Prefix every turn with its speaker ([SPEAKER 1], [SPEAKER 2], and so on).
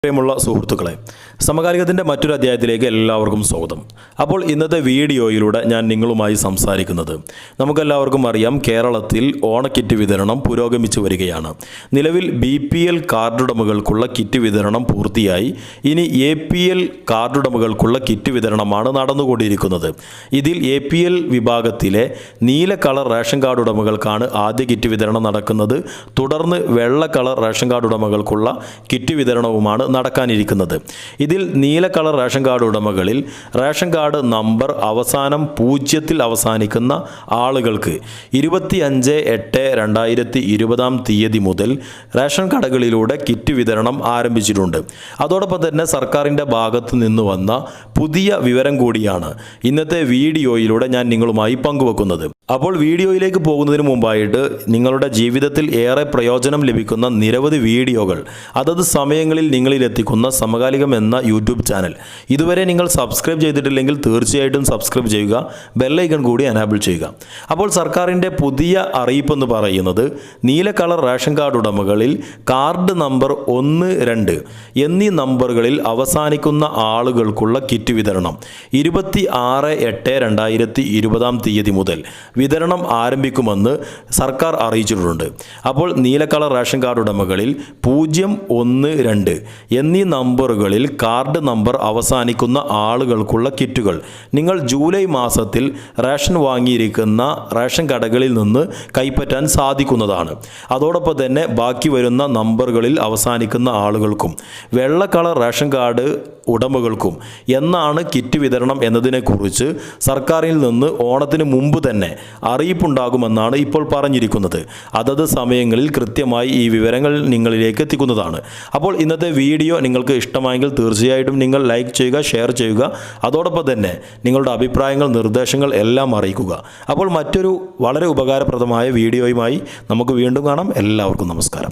[SPEAKER 1] പ്രിയമുള്ള സുഹൃത്തുക്കളെ, സമകാലികത്തിൻ്റെ മറ്റൊരു അധ്യായത്തിലേക്ക് എല്ലാവർക്കും സ്വാഗതം. അപ്പോൾ ഇന്നത്തെ വീഡിയോയിലൂടെ ഞാൻ നിങ്ങളുമായി സംസാരിക്കുന്നത്, നമുക്കെല്ലാവർക്കും അറിയാം, കേരളത്തിൽ ഓണക്കിറ്റ് വിതരണം പുരോഗമിച്ചു വരികയാണ്. നിലവിൽ BPL കാർഡുടമകൾക്കുള്ള കിറ്റ് വിതരണം പൂർത്തിയായി. ഇനി APL കാർഡുടമകൾക്കുള്ള കിറ്റ് വിതരണമാണ് നടന്നുകൊണ്ടിരിക്കുന്നത്. ഇതിൽ APL വിഭാഗത്തിലെ നീല കളർ റേഷൻ കാർഡ് ഉടമകൾക്കാണ് ആദ്യ കിറ്റ് വിതരണം നടക്കുന്നത്. തുടർന്ന് വെള്ള കളർ റേഷൻ കാർഡ് ഉടമകൾക്കുള്ള കിറ്റ് വിതരണവുമാണ് നടക്കാനിരിക്കുന്നത്. ഇതിൽ നീല കളർ റേഷൻ കാർഡ് ഉടമകളിൽ റേഷൻ കാർഡ് നമ്പർ അവസാനം 0 അവസാനിക്കുന്ന ആളുകൾക്ക് 25/8/2020 മുതൽ റേഷൻ കടകളിലൂടെ കിറ്റ് വിതരണം ആരംഭിച്ചിട്ടുണ്ട്. അതോടൊപ്പം തന്നെ സർക്കാരിൻ്റെ ഭാഗത്തു നിന്ന് വന്ന പുതിയ വിവരം കൂടിയാണ് ഇന്നത്തെ വീഡിയോയിലൂടെ ഞാൻ നിങ്ങളുമായി പങ്കുവെക്കുന്നത്. അപ്പോൾ വീഡിയോയിലേക്ക് പോകുന്നതിന് മുമ്പായിട്ട് നിങ്ങളുടെ ജീവിതത്തിൽ ഏറെ പ്രയോജനം ലഭിക്കുന്ന നിരവധി വീഡിയോകൾ അതത് സമയങ്ങളിൽ നിങ്ങളിലെത്തിക്കുന്ന സമകാലികം എന്ന യൂട്യൂബ് ചാനൽ ഇതുവരെ നിങ്ങൾ സബ്സ്ക്രൈബ് ചെയ്തിട്ടില്ലെങ്കിൽ തീർച്ചയായിട്ടും സബ്സ്ക്രൈബ് ചെയ്യുക, ബെല്ലൈക്കൺ കൂടി എനാബിൾ ചെയ്യുക. അപ്പോൾ സർക്കാരിൻ്റെ പുതിയ അറിയിപ്പെന്ന് പറയുന്നത്, നീല കളർ റേഷൻ കാർഡ് ഉടമകളിൽ കാർഡ് നമ്പർ 1, 2 എന്നീ നമ്പറുകളിൽ അവസാനിക്കുന്ന ആളുകൾക്കുള്ള കിറ്റ് വിതരണം 26/8/2020 മുതൽ വിതരണം ആരംഭിക്കുമെന്ന് സർക്കാർ അറിയിച്ചിട്ടുണ്ട്. അപ്പോൾ നീല കളർ റേഷൻ കാർഡ് ഉടമകളിൽ 0, 1, 2 എന്നീ നമ്പറുകളിൽ കാർഡ് നമ്പർ അവസാനിക്കുന്ന ആളുകൾക്കുള്ള കിറ്റുകൾ നിങ്ങൾ ജൂലൈ മാസത്തിൽ റേഷൻ വാങ്ങിയിരിക്കുന്ന റേഷൻ കടകളിൽ നിന്ന് കൈപ്പറ്റാൻ സാധിക്കുന്നതാണ്. അതോടൊപ്പം തന്നെ ബാക്കി വരുന്ന നമ്പറുകളിൽ അവസാനിക്കുന്ന ആളുകൾക്കും വെള്ള കളർ റേഷൻ കാർഡ് ഉടമകൾക്കും എന്നാണ് കിറ്റ് വിതരണം എന്നതിനെക്കുറിച്ച് സർക്കാരിൽ നിന്ന് ഓണത്തിന് മുമ്പ് തന്നെ അറിയിപ്പുണ്ടാകുമെന്നാണ് ഇപ്പോൾ പറഞ്ഞിരിക്കുന്നത്. അതത് സമയങ്ങളിൽ കൃത്യമായി ഈ വിവരങ്ങൾ നിങ്ങളിലേക്ക് എത്തിക്കുന്നതാണ്. അപ്പോൾ ഇന്നത്തെ വീഡിയോ നിങ്ങൾക്ക് ഇഷ്ടമായെങ്കിൽ തീർച്ചയായിട്ടും നിങ്ങൾ ലൈക്ക് ചെയ്യുക, ഷെയർ ചെയ്യുക. അതോടൊപ്പം തന്നെ നിങ്ങളുടെ അഭിപ്രായങ്ങൾ, നിർദ്ദേശങ്ങൾ എല്ലാം അറിയിക്കുക. അപ്പോൾ മറ്റൊരു വളരെ ഉപകാരപ്രദമായ വീഡിയോയുമായി നമുക്ക് വീണ്ടും കാണാം. എല്ലാവർക്കും നമസ്കാരം.